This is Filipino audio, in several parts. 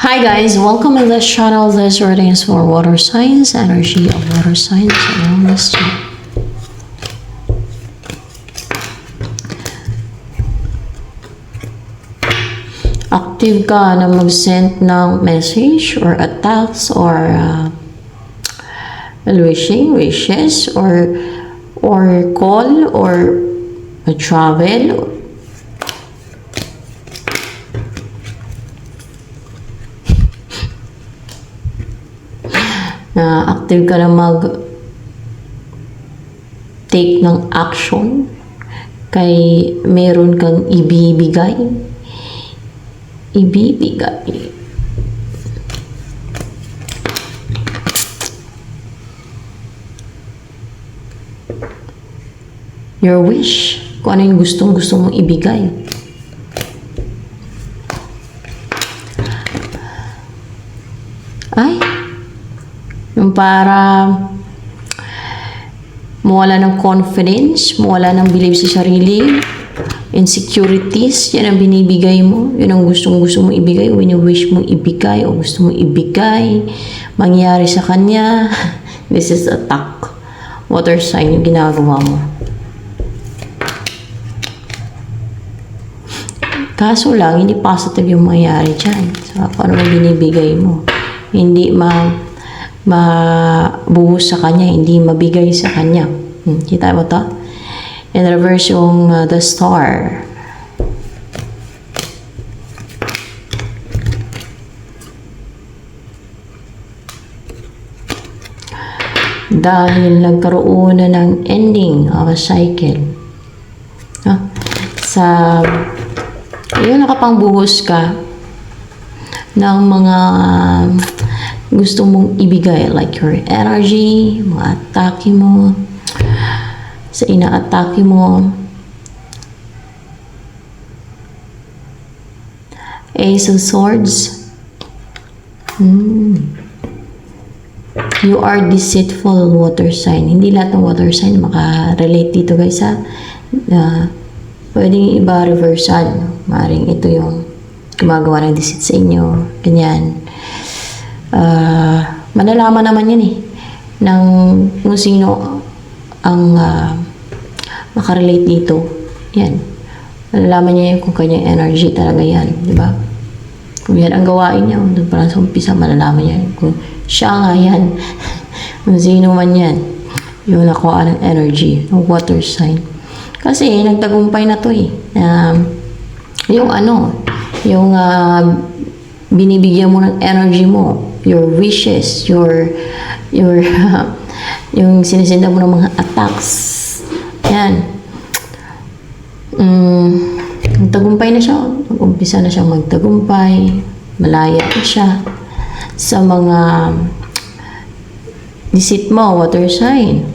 Hi guys, welcome in this channel. This reading is for water signs, energy of water signs around this year. Active ka na mag-send ng message or a text or wishes or call or a travel. Na active ka na take ng action kay meron kang ibibigay. Your wish, kung ano yung gusto mong ibigay. Ay, yung para mawala ng confidence, mawala ng belief sa sarili, insecurities, yan ang binibigay mo, yun ang gusto mong ibigay, wini-wish mong ibigay o gusto mong ibigay, mangyari sa kanya. This is attack. Water sign yung ginagawa mo. Kaso lang, hindi positive yung mangyari dyan. So, ano ang binibigay mo? Hindi mabuhos sa kanya, hindi mabigay sa kanya. Kita mo to? In reverse yung the star. Dahil nagkaroon na ng ending of a cycle. Yun, nakapangbuhos ka ng mga gusto mong ibigay, like your energy, mga atake mo, sa ina-atake mo. Ace of Swords. You are deceitful, water sign. Hindi lahat ng water sign maka-relate dito guys ha. Pwedeng iba reversal. Maring ito yung gumagawa ng deceit sa inyo. Ganyan. Malalaman naman yun ng kung sino ang makarelate dito. Yan. Malalaman niya kung kanyang energy talaga yan. Diba? Kung yan ang gawain niya, doon parang sa umpisa, malalaman niya kung siya nga yan. Kung sino man yan. Yung nakuha ng energy, ng water sign. Kasi nagtagumpay na to yung binibigyan mo ng energy mo, your wishes, yung sinisinda mo ng mga attacks. Yan. Nagtagumpay na siya. Nag-umpisa na siyang magtagumpay. Malaya na siya sa mga deceit mo, water sign.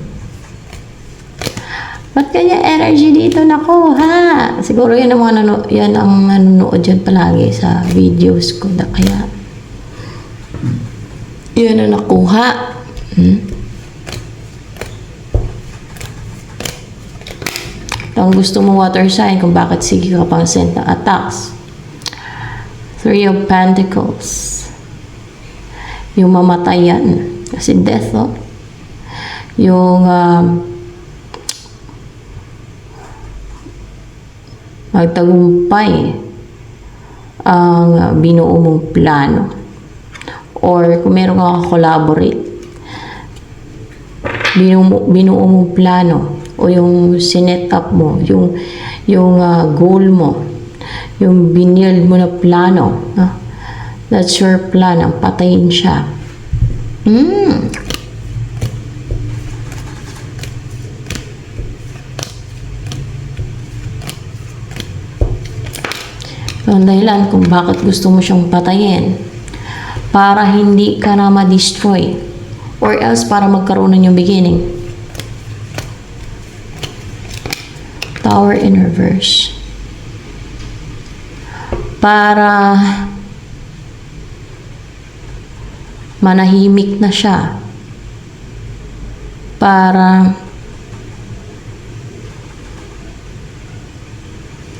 Ba't kanya energy dito nakuha? Siguro yan ang nanonood dyan palagi sa videos ko. Kaya yan ang nakuha. Ang gusto mo water sign kung bakit sige ka pang send ng attacks. Three of Pentacles. Yung mamatayan. Kasi death, yung magtagumpay ang binuo mong plano. Or kung meron kang collaborate, binuo mong plano o yung sinet up mo, yung goal mo, yung binild mo na plano, that's your plan, ang patayin siya. Ang dahilan kung bakit gusto mo siyang patayin, para hindi ka na ma-destroy, or else para magkaroon ng yung beginning. Tower in reverse. Para manahimik na siya. Para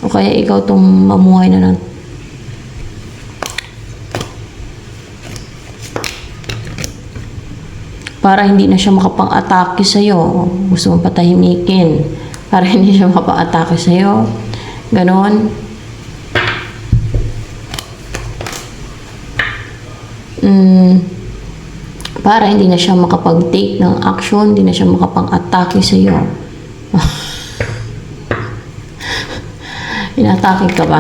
o kaya ikaw tong mamuhay na ng para hindi na siya makapang-atake sa'yo. Gusto mong patahimikin para hindi siya makapang-atake sa'yo. Ganon. Para hindi na siya makapag-take ng action, hindi na siya makapang-atake sa'yo. Inatake ka ba?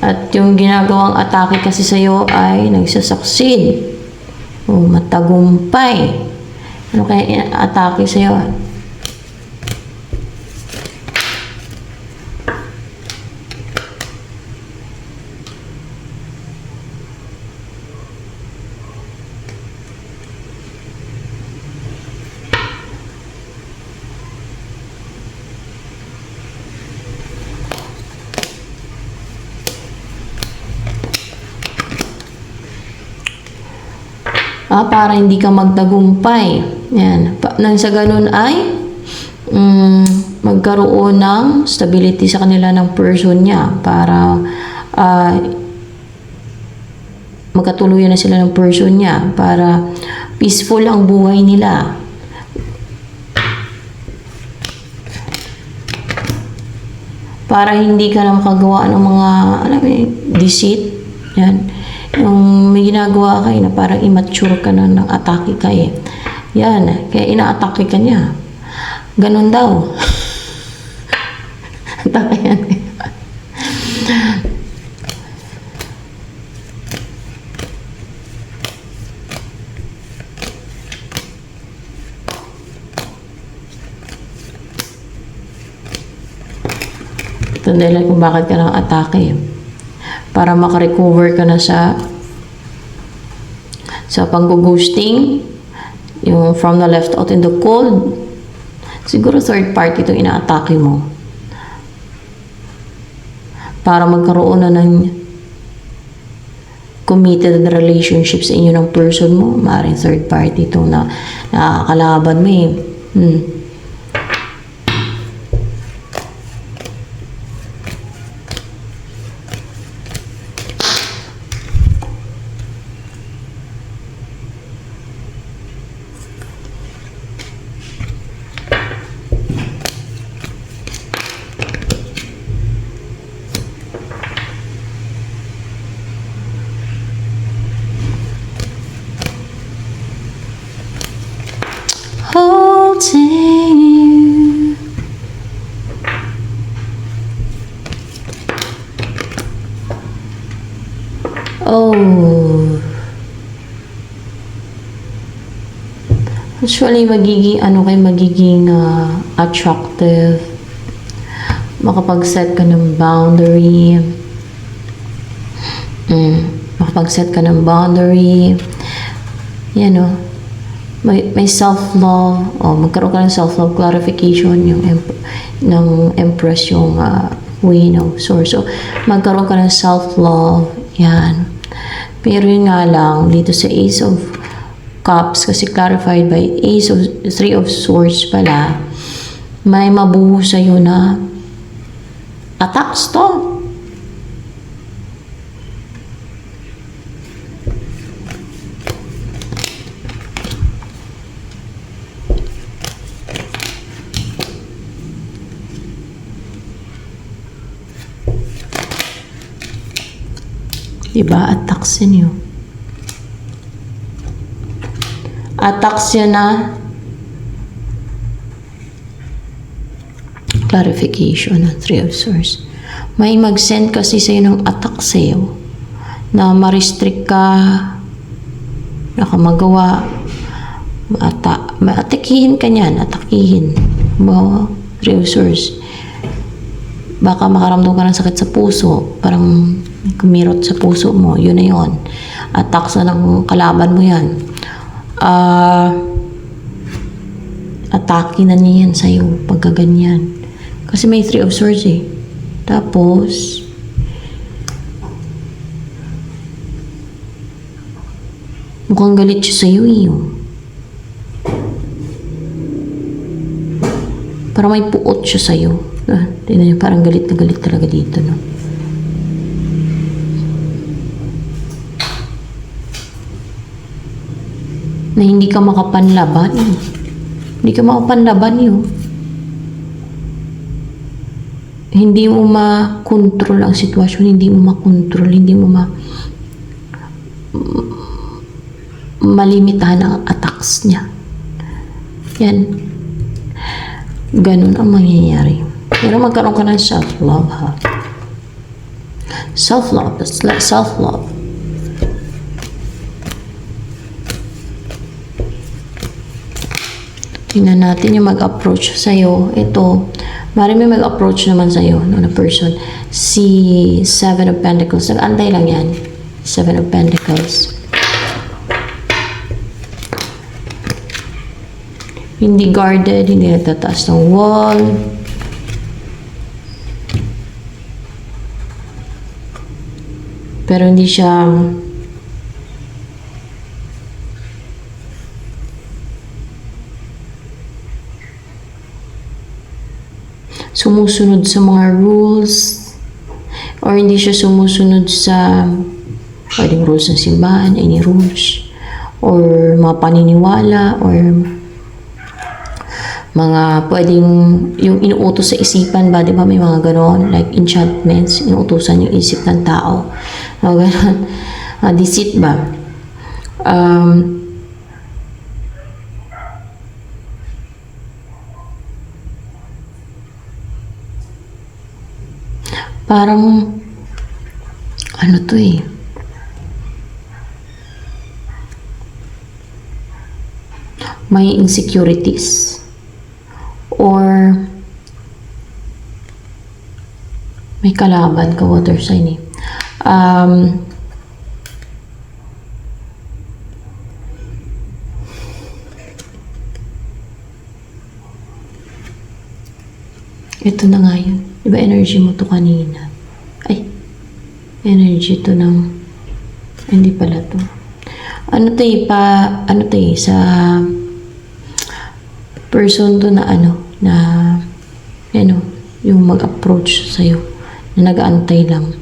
At yung ginagawang atake kasi sa'yo ay nagsasucceed. O matagumpay. Ano kaya atake sa'yo? Para hindi ka magtagumpay. Yan. Nang sa ganun ay magkaroon ng stability sa kanila ng person niya para magkatuluyan na sila ng person niya para peaceful ang buhay nila. Para hindi ka na makagawa ng mga deceit. Yan. Yung may ginagawa kayo na parang immature ka na ng atake ka eh. Yan, kaya ina-atake ka niya. Ganon daw. Atake yan. Ito dahil kung bakit ka nang atake. Para makarecover ka na sa pang-ghosting, yung from the left out in the cold. Siguro third party itong ina-atake mo. Para magkaroon na ng committed relationship sa inyo ng person mo. Maaaring third party itong nakakalaban mo eh. Holding you. Oh. Actually, magiging attractive. Makapag-set ka ng boundary. Makapag-set ka ng boundary. Yan o. May self-love. Magkaroon ka ng self-love clarification ng Empress yung Queen of Swords. So, magkaroon ka ng self-love. Yan. Pero yun nga lang, dito sa Ace of Cups, kasi clarified by Three of Swords pala, may mabuho sa'yo na attacks to. Diba? Attacks yun yun. Attacks yan na clarification ng Three of Swords. May mag-send kasi sa'yo ng attack sa'yo na ma-restrict ka, nakamagawa, atakihin ka niyan, atakihin. Bawa, Three of Swords. Baka makaramdam ka ng sakit sa puso, parang kumirot sa puso mo, yun na yun. Attacks na ng kalaban mo yan. Atake na niya yan sa'yo, pagkaganyan. Kasi may Three of Swords eh. Tapos, mukhang galit siya sa'yo eh. Parang may puot siya sa'yo. Tingnan niyo, parang galit na galit talaga dito, no? na hindi ka makapanlaban. Hindi ka makapanlaban yun. Hindi mo makontrol ang sitwasyon, hindi mo makontrol, hindi mo malimitahan ang attacks niya. Yan. Ganun ang mangyayari. Pero magkaroon ka ng self-love, ha? Self-love. That's like self-love. Tingnan natin yung mag-approach sa'yo. Ito, marami mag-approach naman sa'yo, no, na person. Si Seven of Pentacles. Nag-antay lang yan. Seven of Pentacles. Hindi guarded, hindi nagtataas ng wall. Pero hindi siya sumusunod sa mga rules, or hindi siya sumusunod sa pwedeng rules ng simbahan, any rules, or mga paniniwala, or mga pwedeng yung inuutos sa isipan ba, di ba may mga ganon, like enchantments, inuutosan yung isip ng tao, mga ganon, deceit ba, parang ano to eh, may insecurities, or may kalaban ka, water sign eh. Ito na nga yun. Diba energy mo to kanina? Ay, energy to ng, hindi pala to. Ano to eh, sa person to na na yung mag-approach sa'yo, na nag-aantay lang.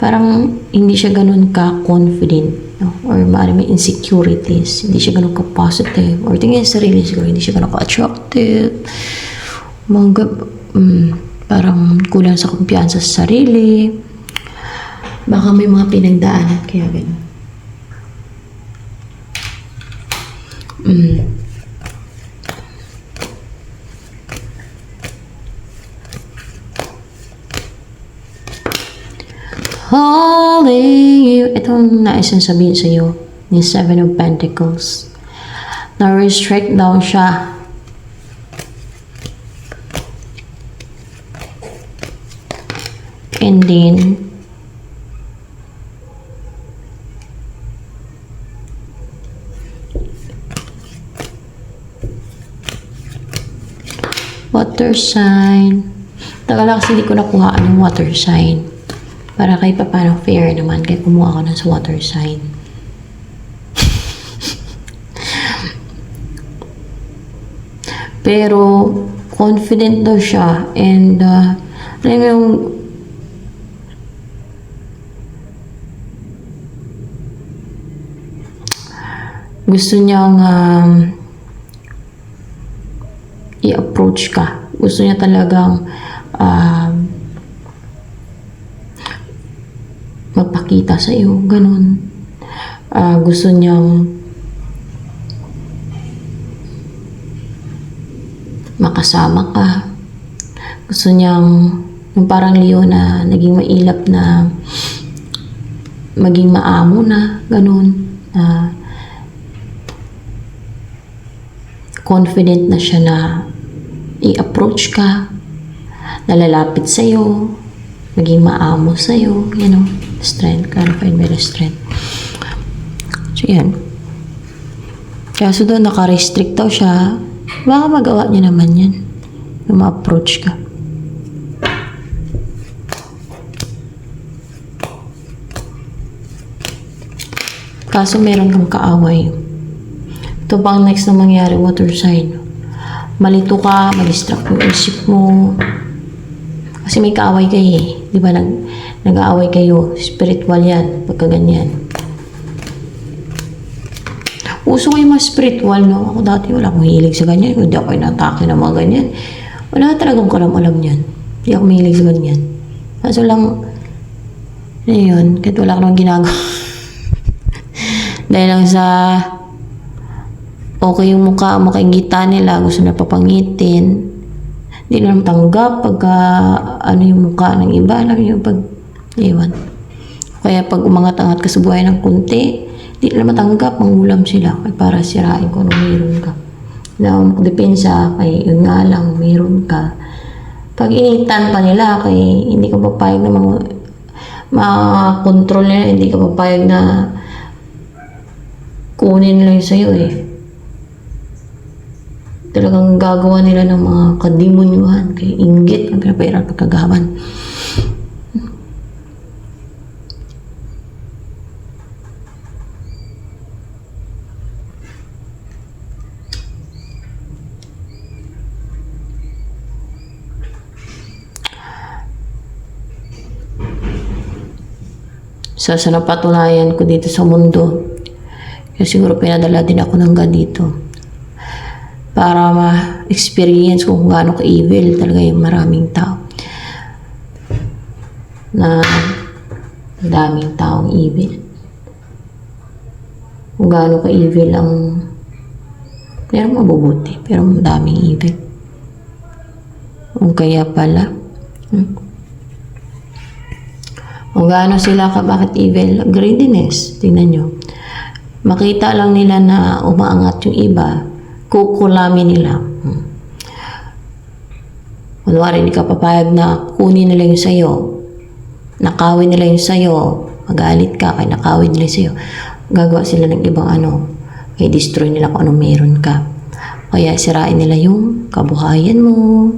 Parang hindi siya ganun ka-confident, no? Or maaaring may insecurities, hindi siya ganun ka-positive, or tingin sa sarili siguro, hindi siya ganun ka-attractive, parang kulang sa kumpiyansa sa sarili, baka may mga pinagdaanan, kaya ganun. Holding you. Itong nais na sabihin sa iyo ni Seven of Pentacles. Na-restrict daw siya. And then, water sign. Tagal kasi hindi ko nakuhaan yung water sign. Para kay paano fair naman, kaya kumuha ako ng sa water sign. Pero, confident daw siya, and, alam mo yung, gusto niyang, i-approach ka. Gusto niya talagang, magpakita sa iyo, ganun. Gusto niyang makasama ka. Gusto niyang yung parang Leo na naging mailap na maging maamo na, ganun. Confident na siya na i-approach ka, nalalapit sa iyo, maging maamo sa iyo, strength, clarified by the strength. So, yan. Kaya so doon, naka-restrict daw siya. Baka magawa niya naman yan. Yung ma-approach ka. Kaso meron kang kaaway. Ito bang next na mangyari, water sign? Malito ka, ma-distract yung isip mo. Kasi may kaaway kayo eh. Di ba nag-aaway kayo? Spiritual yan, pagka ganyan. Puso ko yung mga spiritual, no? Ako dati wala akong hilig sa ganyan. Hindi ako inatake ng mga ganyan. Wala talagang kalam-alam yan. Hindi ako mahilig sa ganyan. Kaso lang, yun, kahit wala akong ginagawa. Dahil lang sa okay yung mukha, makikita nila, gusto na papangitin. Hindi na matanggap pagka ano yung mukha ng iba. Alam yung pag, iwan. Kaya pag umangat-angat ka sa buhay ng kunti, hindi na matanggap, mangulam sila. Kaya para sirain ko anong meron ka. Na magdepensa, kay yun nga lang, meron ka. Pag initan pa nila, kay hindi ka papayag na ma-control nila, hindi ka papayag na kunin nila yung sa'yo eh. Talagang gagawa nila ng mga kademonyuhan, kay inggit, ang pinapairal pagkagawan. So, sa napatunayan ko dito sa mundo, kasi siguro pinadala din ako ng God dito para ma-experience kung gaano ka-evil talaga yung maraming tao. Na daming taong evil. Kung gaano ka-evil ang meron mabubuti, pero daming evil. Kung kaya pala, kung gaano sila bakit evil, greediness, tingnan nyo. Makita lang nila na umaangat yung iba, kukulamin nila. Kunwari, hindi ka papayag na kunin nila yung sayo, nakawin nila yung sayo, magalit ka, kaya nakawin nila yung sayo. Gagawa sila ng ibang kaya destroy nila kung anong meron ka. Kaya sirain nila yung kabuhayan mo,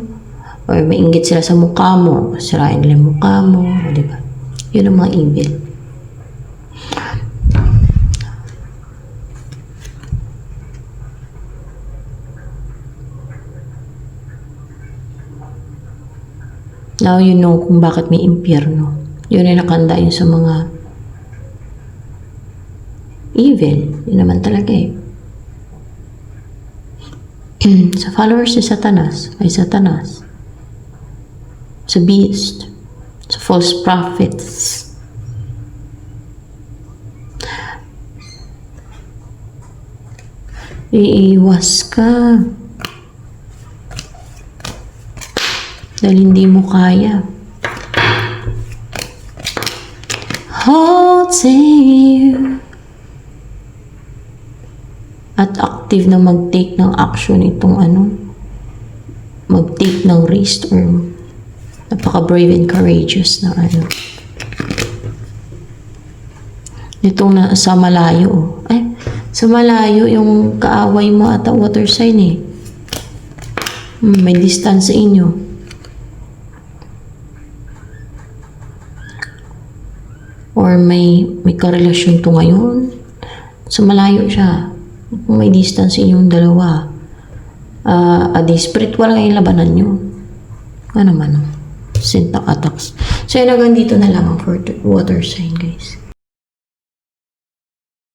or mainggit sila sa mukha mo, sirain nila yung mukha mo, diba? Yun ang mga evil. Now you know kung bakit may impyerno. Yun ay nakanda yun sa mga evil. Yun naman talaga eh. Sa followers ni Satanas, ay Satanas. Sa beast. Sa false prophets. Iiwas ka. Dahil hindi mo kaya. Holding you. At active na mag-take ng action itong mag-take ng risk or napaka-brave and courageous na Itong sa malayo. Ay, sa malayo yung kaaway mo at water sign eh. May distance sa inyo. Or may karelasyon to ngayon. Sa malayo siya. May distance sa inyong dalawa. Adi spiritual nga yung labanan nyo. Ano naman Syntax attacks. So, yun hanggang dito na lamang for water sign, guys.